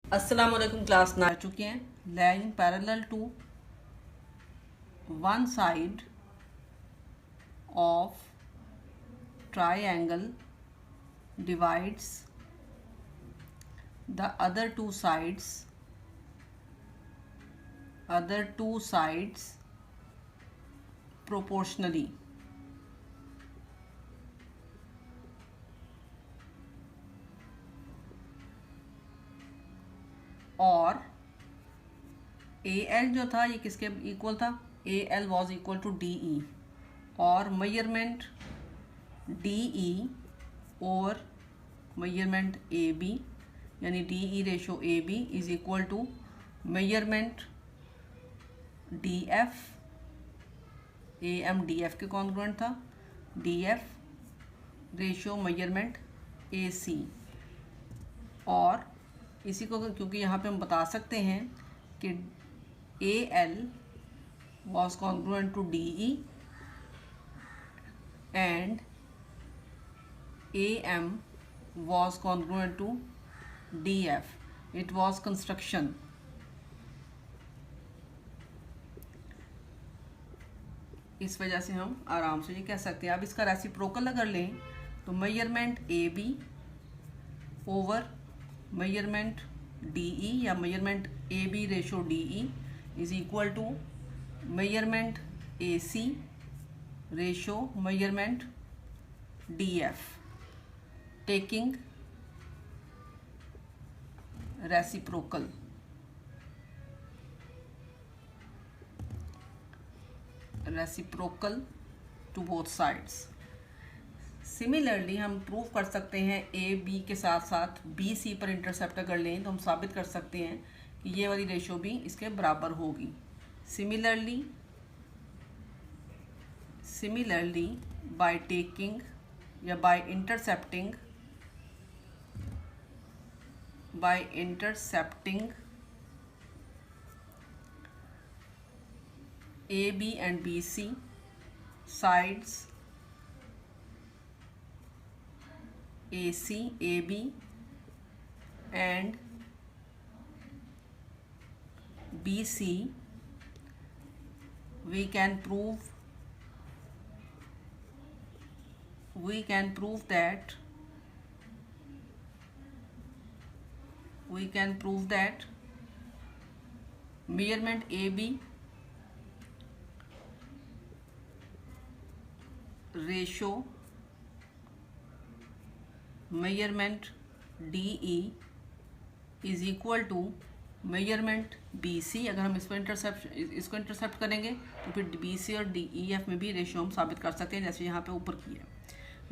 अस्सलामुअलैकुम। क्लास ना आ चुके हैं। Line parallel to one side of triangle divides the other two sides proportionally। और ए एल जो था ये किसके इक्वल था? A L was equal to D E, और मेजरमेंट डी ई और मेजरमेंट ए बी, यानी D E ratio A B is equal to measurement D F, A M D F के congruent था, D F ratio measurement A C. और इसी को क्योंकि यहाँ पे हम बता सकते हैं कि A L was congruent to D E and A M was congruent to D F, it was construction. इस वजह से हम आराम से ये कह सकते हैं। अब इसका रेसिप्रोकल अगर लें तो measurement A B over measurement D E या measurement A B ratio D E is equal to measurement A C ratio measurement D F, taking reciprocal. Reciprocal to both sides. Similarly हम प्रूव कर सकते हैं A B के साथ साथ B C पर इंटरसेप्ट अगर लें तो हम साबित कर सकते हैं कि ये वाली रेशो भी इसके बराबर होगी। सिमिलरली बाय टेकिंग या by intercepting A B and B C sides AC AB and BC, we can prove that measurement AB ratio measurement D E is equal to measurement B C. अगर हम इसको intercept करेंगे तो फिर B C और D E F में भी ratio हम साबित कर सकते हैं, जैसे यहाँ पे ऊपर किया।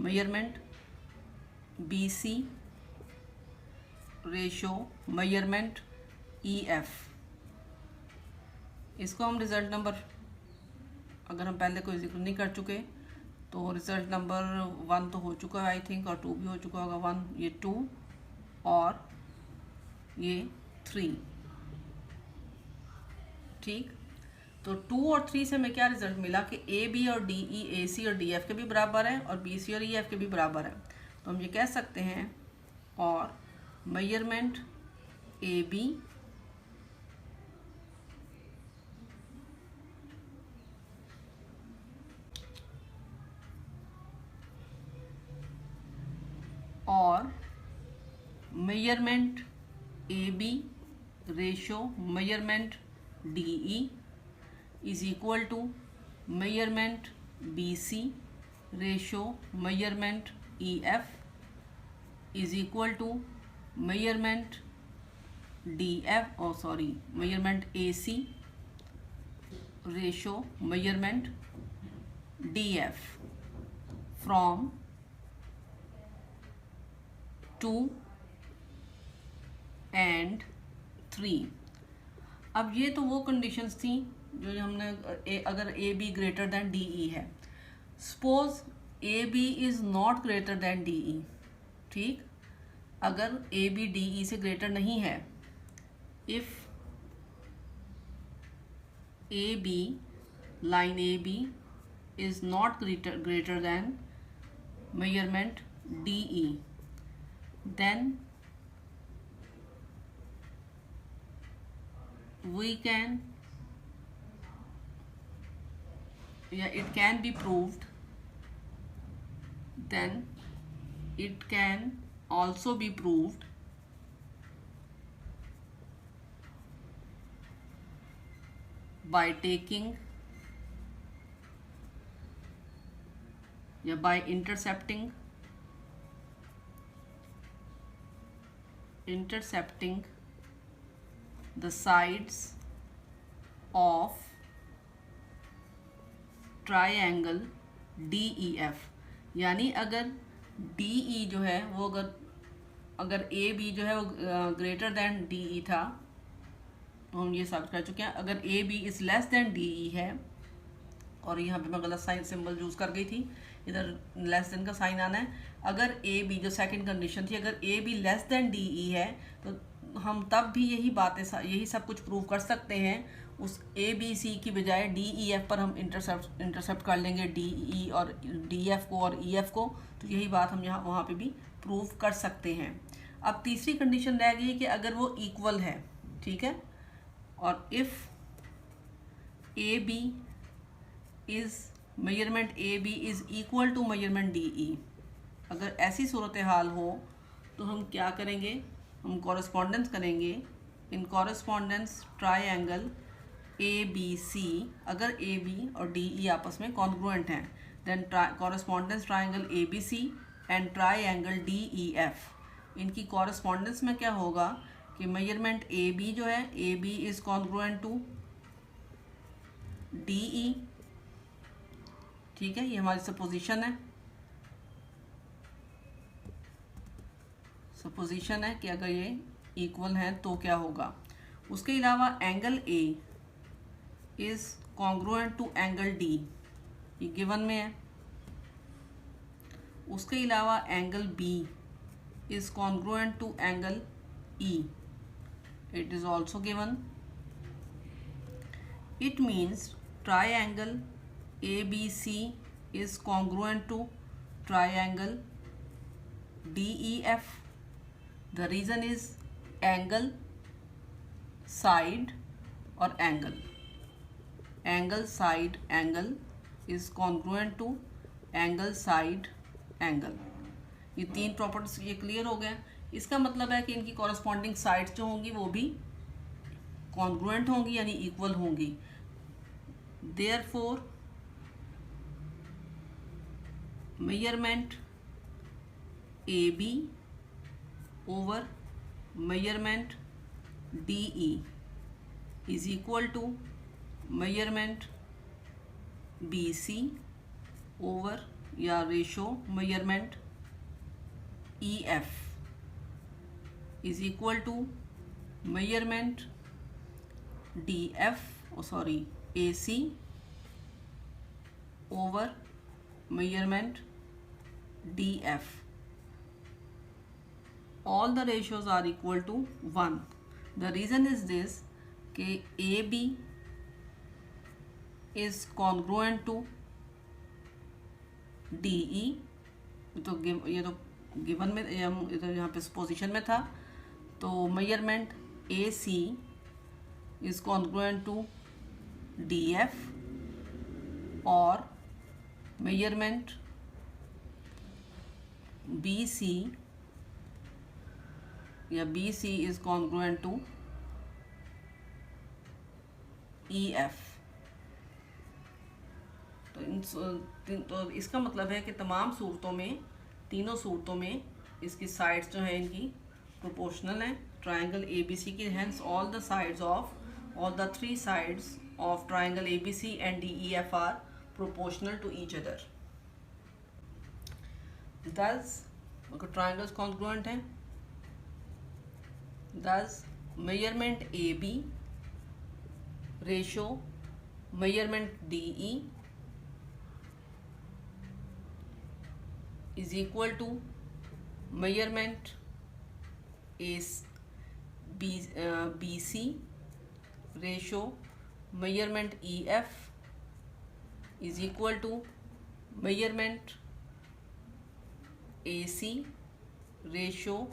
Measurement B C ratio measurement E F, इसको हम रिजल्ट नंबर, अगर हम पहले कोई जिक्र नहीं कर चुके तो रिजल्ट नंबर 1 तो हो चुका है आई थिंक, और 2 भी हो चुका होगा। 1 ये 2 और ये 3, ठीक। तो 2 और 3 से हमें क्या रिजल्ट मिला कि ए बी और डी ई ए सी और डी एफ के भी बराबर है और बी सी और ई एफ के भी बराबर है। तो हम ये कह सकते हैं और मेजरमेंट ए बी और measurement A B ratio measurement D E is equal to measurement B C ratio measurement E F is equal to measurement measurement A C ratio measurement D F from 2 and 3। अब ये तो वो conditions थी जो हमने अगर A B greater than D E है। Suppose A B is not greater than D E, ठीक। अगर ए बी डी ई से ग्रेटर नहीं है, if A B line A B is not greater than measurement D E, then we can, yeah, it can be proved, then it can also be proved by taking, yeah, by intercepting the sides of triangle DEF। यानी अगर DE जो है वो अगर AB जो है वो greater than DE था, तो हम ये साबित कर चुके हैं। अगर AB is less than DE है, और यहाँ पे मैं गलत साइन सिंबल यूज़ कर गई थी, इधर लेस देन का साइन आना है। अगर AB जो सेकंड कंडीशन थी, अगर AB लेस देन DE है, तो हम तब भी यही सब कुछ प्रूव कर सकते हैं। उस ABC की बजाय DEF पर हम इंटरसेप्ट कर लेंगे DE और DF को और EF को, तो यही बात हम यहाँ वहाँ पे भी प्रूव कर सकते हैं। अब तीसरी कंडीशन रह गई है कि अगर वो इक्वल है, ठीक है, और if measurement AB is equal to measurement DE, अगर ऐसी सूरत हाल हो तो हम क्या करेंगे, हम कॉरेस्पॉन्डेंस करेंगे। इन कॉरेस्पॉन्डेंस ट्राइंगल ABC, अगर AB और DE आपस में कॉन्ग्रुएंट हैं, then correspondence triangle ABC and triangle DEF, इनकी कॉरेस्पॉन्डेंस में क्या होगा कि मेजरमेंट AB जो है, AB is congruent to DE, ठीक है, ये हमारी सपोजिशन है कि अगर ये इक्वल है तो क्या होगा। उसके अलावा angle A is congruent to angle D, ये गिवन में है। उसके अलावा angle B is congruent to angle E, it is also given. It means triangle ABC is congruent to triangle DEF. The reason is angle, side or angle. Angle, side, angle is congruent to angle, side, angle. ये तीन properties ये clear हो गया। इसका मतलब है कि इनकी कॉरस्पॉन्डिंग साइड्स जो होंगी वो भी कॉन्ग्रुएंट होंगी, यानी इक्वल होंगी। Therefore, measurement AB over measurement DE is equal to measurement BC over या ratio measurement EF is equal to measurement AC over measurement DF. All the ratios are equal to 1. The reason is this कि AB is congruent to DE, तो ये तो given में, यहाँ पे position में था, तो measurement AC is congruent to DF और measurement BC is congruent to EF। तो इसका मतलब है कि तमाम सूरतों में, तीनों सूरतों में इसकी साइड्स जो है इनकी प्रोपोर्शनल हैं ट्राइंगल ABC की। Hence all the three sides of triangle ABC and DEF are proportional to each other. Thus, अगर triangles congruent हैं, thus measurement AB ratio measurement DE is equal to measurement BC ratio measurement EF is equal to measurement AC ratio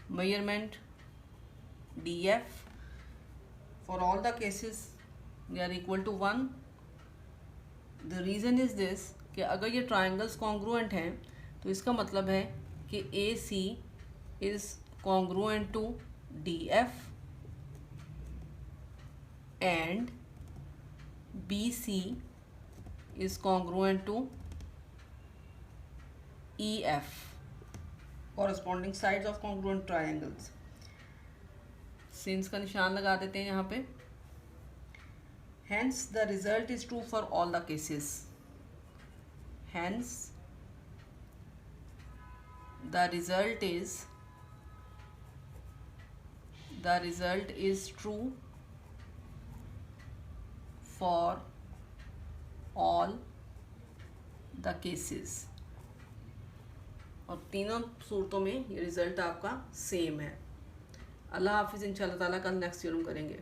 measurement DF। For all the cases they are equal to 1। The reason is this कि अगर ये triangles congruent हैं तो इसका मतलब है कि A C is congruent to D F and B C is congruent to EF, corresponding sides of congruent triangles। Since का निशान लगा देते हैं यहाँ पे। Hence the result is true for all the cases। Hence the result is true for all the cases। और तीनों सूरतों में ये रिज़ल्ट आपका सेम है। अल्लाह हाफिज़। इंशाअल्लाह ताला कल नेक्स्ट थ्योरम करेंगे।